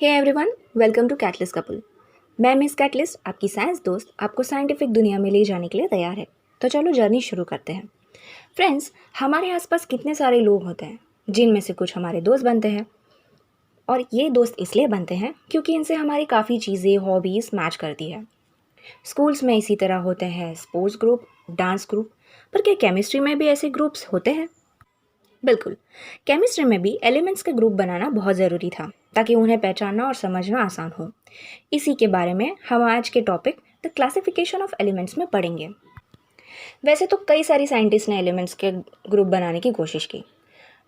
Hey everyone, welcome to catalyst couple. मैं miss catalyst, आपकी science दोस्त, आपको साइंटिफिक दुनिया में ले जाने के लिए तैयार है। तो चलो जर्नी शुरू करते हैं। फ्रेंड्स, हमारे आसपास कितने सारे लोग होते हैं जिनमें से कुछ हमारे दोस्त बनते हैं। और ये दोस्त इसलिए बनते हैं क्योंकि इनसे हमारी काफ़ी चीज़ें, हॉबीज़ मैच करती है। स्कूल्स में इसी तरह होते हैं स्पोर्ट्स ग्रुप, डांस ग्रुप। पर क्या केमिस्ट्री में भी ऐसे ग्रुप्स होते हैं? बिल्कुल। केमिस्ट्री में भी एलिमेंट्स के ग्रुप बनाना बहुत ज़रूरी था ताकि उन्हें पहचानना और समझना आसान हो। इसी के बारे में हम आज के topic the classification of elements में पढ़ेंगे। वैसे तो कई सारी साइंटिस्ट ने एलिमेंट्स के ग्रुप बनाने की कोशिश की,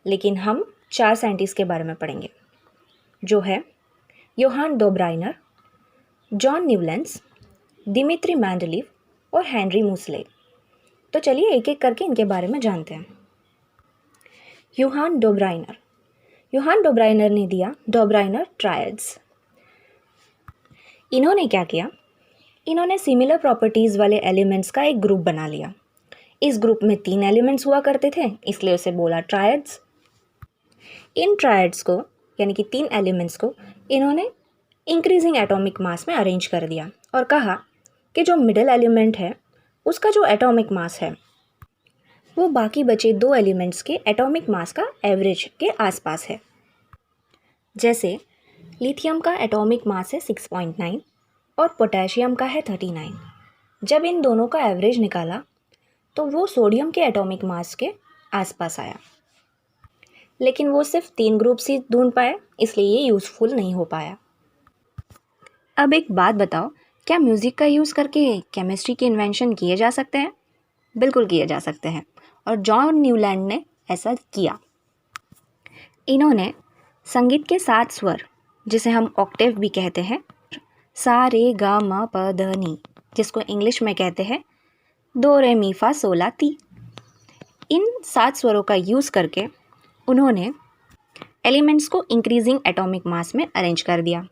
लेकिन हम 4 साइंटिस्ट के बारे में पढ़ेंगे, जो है Johann Dobereiner, John Newlands, Dmitri Mendeleev और हेनरी मूसले। तो चलिए एक एक करके इनके बारे में जानते हैं। योहान डोब्राइनर। योहान डोब्राइनर ने दिया डोब्राइनर ट्रायड्स। इन्होंने क्या किया? इन्होंने सिमिलर प्रॉपर्टीज़ वाले एलिमेंट्स का एक ग्रुप बना लिया। इस ग्रुप में 3 एलिमेंट्स हुआ करते थे, इसलिए उसे बोला ट्रायड्स। इन ट्रायड्स को यानी कि 3 एलिमेंट्स को इन्होंने इंक्रीजिंग एटॉमिक मास में अरेंज कर दिया और कहा कि जो मिडिल एलिमेंट है उसका जो एटॉमिक मास है वो बाकी बचे 2 एलिमेंट्स के एटॉमिक मास का एवरेज के आसपास है। जैसे लिथियम का एटॉमिक मास है 6.9 और पोटेशियम का है 39। जब इन दोनों का एवरेज निकाला तो वो सोडियम के एटॉमिक मास के आसपास आया, लेकिन वो सिर्फ 3 ग्रुप्स ही ढूंढ पाए, इसलिए ये यूज़फुल नहीं हो पाया। अब एक बात बताओ, क्या म्यूज़िक का यूज़ करके केमिस्ट्री के इन्वेंशन किए जा सकते हैं? बिल्कुल किए जा सकते हैं, और जॉन न्यूलैंड ने ऐसा किया। इन्होंने संगीत के 7 स्वर, जिसे हम ऑक्टेव भी कहते हैं, सा रे गा मा प ध नी, जिसको इंग्लिश में कहते हैं दो रे मी फा सोला ती, इन 7 स्वरों का यूज़ करके उन्होंने एलिमेंट्स को इंक्रीजिंग एटॉमिक मास में अरेंज कर दिया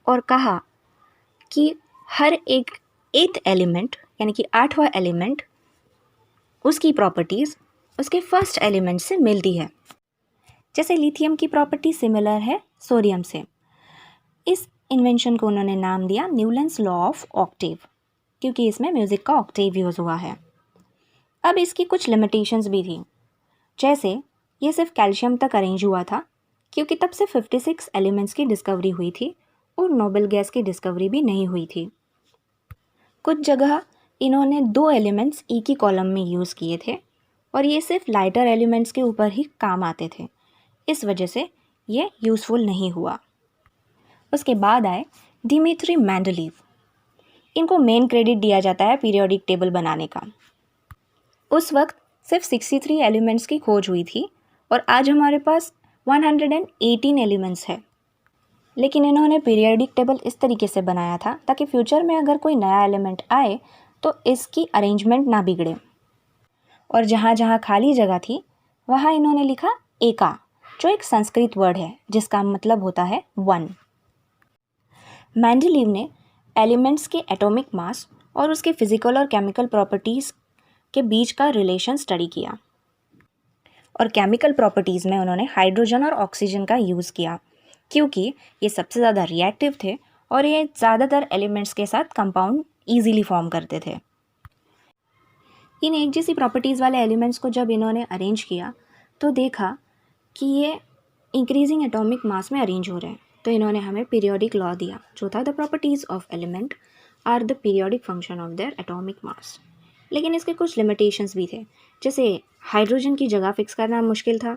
और कहा कि हर एक 8th एलिमेंट यानी कि 8वां एलिमेंट, उसकी प्रॉपर्टीज़ उसके फर्स्ट एलिमेंट से मिलती है। जैसे लिथियम की प्रॉपर्टी सिमिलर है सोडियम से। इस इन्वेंशन को उन्होंने नाम दिया न्यूलैंड्स लॉ ऑफ ऑक्टेव, क्योंकि इसमें म्यूज़िक का ऑक्टेव यूज़ हुआ है। अब इसकी कुछ लिमिटेशंस भी थी, जैसे ये सिर्फ कैल्शियम तक अरेंज हुआ था क्योंकि तब से 56 एलिमेंट्स की डिस्कवरी हुई थी और नोबेल गैस की डिस्कवरी भी नहीं हुई थी। कुछ जगह इन्होंने 2 एलिमेंट्स एक ही कॉलम में यूज़ किए थे और ये सिर्फ लाइटर एलिमेंट्स के ऊपर ही काम आते थे, इस वजह से ये यूज़फुल नहीं हुआ। उसके बाद आए दिमित्री मेंडलीव। इनको मेन क्रेडिट दिया जाता है पीरियोडिक टेबल बनाने का। उस वक्त सिर्फ 63 एलिमेंट्स की खोज हुई थी और आज हमारे पास 118 एलिमेंट्स है। लेकिन इन्होंने पीरियोडिक टेबल इस तरीके से बनाया था ताकि फ्यूचर में अगर कोई नया एलिमेंट आए तो इसकी अरेंजमेंट ना बिगड़े। और जहाँ जहाँ खाली जगह थी वहाँ इन्होंने लिखा एका, जो एक संस्कृत वर्ड है जिसका मतलब होता है 1। मेंडलीव ने एलिमेंट्स के एटॉमिक मास और उसके फिजिकल और केमिकल प्रॉपर्टीज़ के बीच का रिलेशन स्टडी किया, और केमिकल प्रॉपर्टीज़ में उन्होंने हाइड्रोजन और ऑक्सीजन का यूज़ किया क्योंकि ये सबसे ज़्यादा रिएक्टिव थे और ये ज़्यादातर एलिमेंट्स के साथ कंपाउंड ईजीली फॉर्म करते थे। इन एक जैसी प्रॉपर्टीज़ वाले एलिमेंट्स को जब इन्होंने अरेंज किया तो देखा कि ये इंक्रीजिंग एटॉमिक मास में अरेंज हो रहे हैं, तो इन्होंने हमें पीरियोडिक लॉ दिया, जो था the properties of element are the periodic function of their atomic mass. लेकिन इसके कुछ लिमिटेशंस भी थे, जैसे हाइड्रोजन की जगह फिक्स करना मुश्किल था,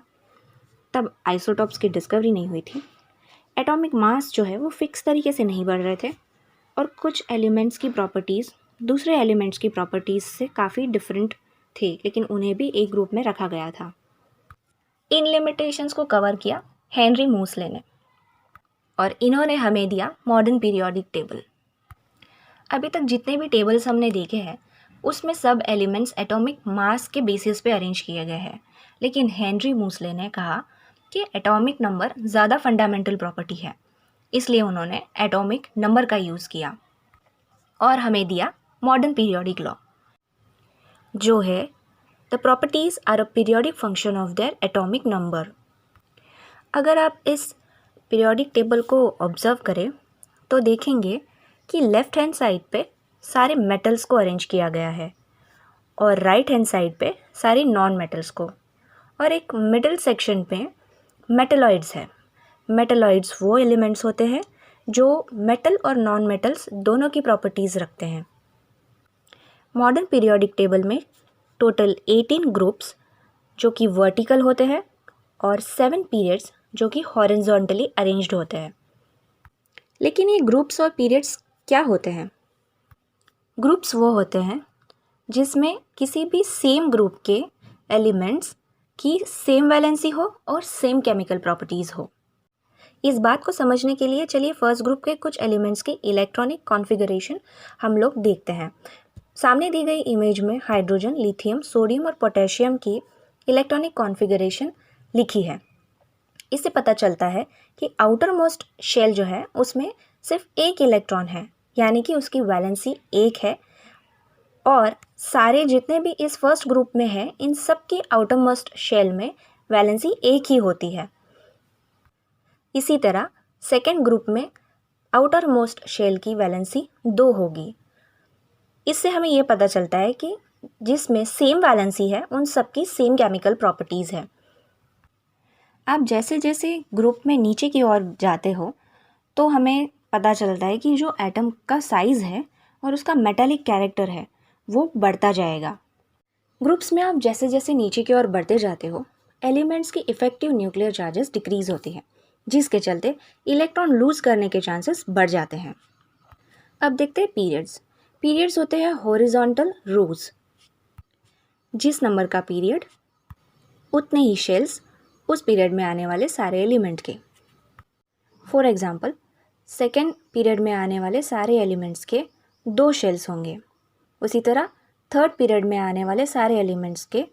तब आइसोटॉप्स की डिस्कवरी नहीं हुई थी, एटॉमिक मास जो है वो फिक्स तरीके से नहीं बढ़ रहे थे, और कुछ एलिमेंट्स की प्रॉपर्टीज़ दूसरे एलिमेंट्स की प्रॉपर्टीज़ से काफ़ी डिफरेंट थे, लेकिन उन्हें भी एक ग्रुप में रखा गया था। इन लिमिटेशंस को कवर किया हेनरी मूसले ने और इन्होंने हमें दिया मॉडर्न पीरियोडिक टेबल। अभी तक जितने भी टेबल्स हमने देखे हैं उसमें सब एलिमेंट्स एटॉमिक मास के बेसिस पे अरेंज किए गए हैं, लेकिन हेनरी मूसले ने कहा कि एटॉमिक नंबर ज़्यादा फंडामेंटल प्रॉपर्टी है, इसलिए उन्होंने एटॉमिक नंबर का यूज़ किया और हमें दिया मॉडर्न पीरियोडिक लॉ, जो है the properties are a periodic function of their atomic number. अगर आप इस पीरियोडिक टेबल को ऑब्जर्व करें तो देखेंगे कि लेफ़्ट हैंड साइड पे सारे मेटल्स को अरेंज किया गया है और राइट हैंड साइड पे सारे नॉन मेटल्स को, और एक मिडिल सेक्शन पे मेटलॉइड्स है। मेटलॉइड्स वो एलिमेंट्स होते हैं जो मेटल और नॉन मेटल्स दोनों की प्रॉपर्टीज़ रखते हैं। मॉडर्न पीरियोडिक टेबल में टोटल 18 ग्रुप्स जो कि वर्टिकल होते हैं और 7 पीरियड्स जो कि हॉरिजॉन्टली अरेंज्ड होते हैं। लेकिन ये ग्रुप्स और पीरियड्स क्या होते हैं? ग्रुप्स वो होते हैं जिसमें किसी भी सेम ग्रुप के एलिमेंट्स की सेम वैलेंसी हो और सेम केमिकल प्रॉपर्टीज़ हो। इस बात को समझने के लिए चलिए फर्स्ट ग्रुप के कुछ एलिमेंट्स की इलेक्ट्रॉनिक कॉन्फ़िगरेशन हम लोग देखते हैं। सामने दी गई इमेज में हाइड्रोजन, लिथियम, सोडियम और पोटेशियम की इलेक्ट्रॉनिक कॉन्फ़िगरेशन लिखी है। इससे पता चलता है कि आउटर मोस्ट शेल जो है उसमें सिर्फ एक इलेक्ट्रॉन है, यानी कि उसकी वैलेंसी 1 है, और सारे जितने भी इस फर्स्ट ग्रुप में हैं इन सब की आउटर मोस्ट शेल में वैलेंसी 1 ही होती है। इसी तरह सेकेंड ग्रुप में आउटर मोस्ट शेल की वैलेंसी 2 होगी। इससे हमें ये पता चलता है कि जिसमें सेम वैलेंसी है उन सब की सेम केमिकल प्रॉपर्टीज़ है। आप जैसे जैसे ग्रुप में नीचे की ओर जाते हो तो हमें पता चलता है कि जो एटम का साइज़ है और उसका मेटालिक कैरेक्टर है वो बढ़ता जाएगा। ग्रुप्स में आप जैसे जैसे नीचे की ओर बढ़ते जाते हो एलिमेंट्स की इफ़ेक्टिव न्यूक्लियर चार्जेस डिक्रीज़ होती हैं, जिसके चलते इलेक्ट्रॉन लूज़ करने के चांसेस बढ़ जाते हैं। अब देखते हैं पीरियड्स। पीरियड्स होते हैं हॉरिजॉन्टल रोज। जिस नंबर का पीरियड उतने ही शेल्स उस पीरियड में आने वाले सारे एलिमेंट के। फॉर एग्जांपल सेकेंड पीरियड में आने वाले सारे एलिमेंट्स के 2 शेल्स होंगे। उसी तरह थर्ड पीरियड में आने वाले सारे एलिमेंट्स के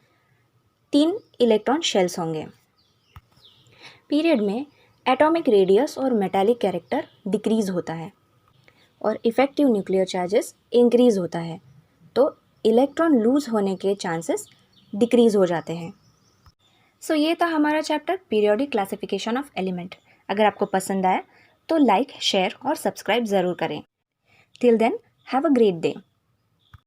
3 इलेक्ट्रॉन शेल्स होंगे। पीरियड में एटॉमिक रेडियस और मेटालिक कैरेक्टर डिक्रीज़ होता है और इफ़ेक्टिव न्यूक्लियर चार्जेस इंक्रीज़ होता है, तो इलेक्ट्रॉन लूज़ होने के चांसेस डिक्रीज़ हो जाते हैं। सो ये था हमारा chapter periodic classification of element. अगर आपको पसंद आया तो लाइक, शेयर और सब्सक्राइब ज़रूर करें। Till then have a great day.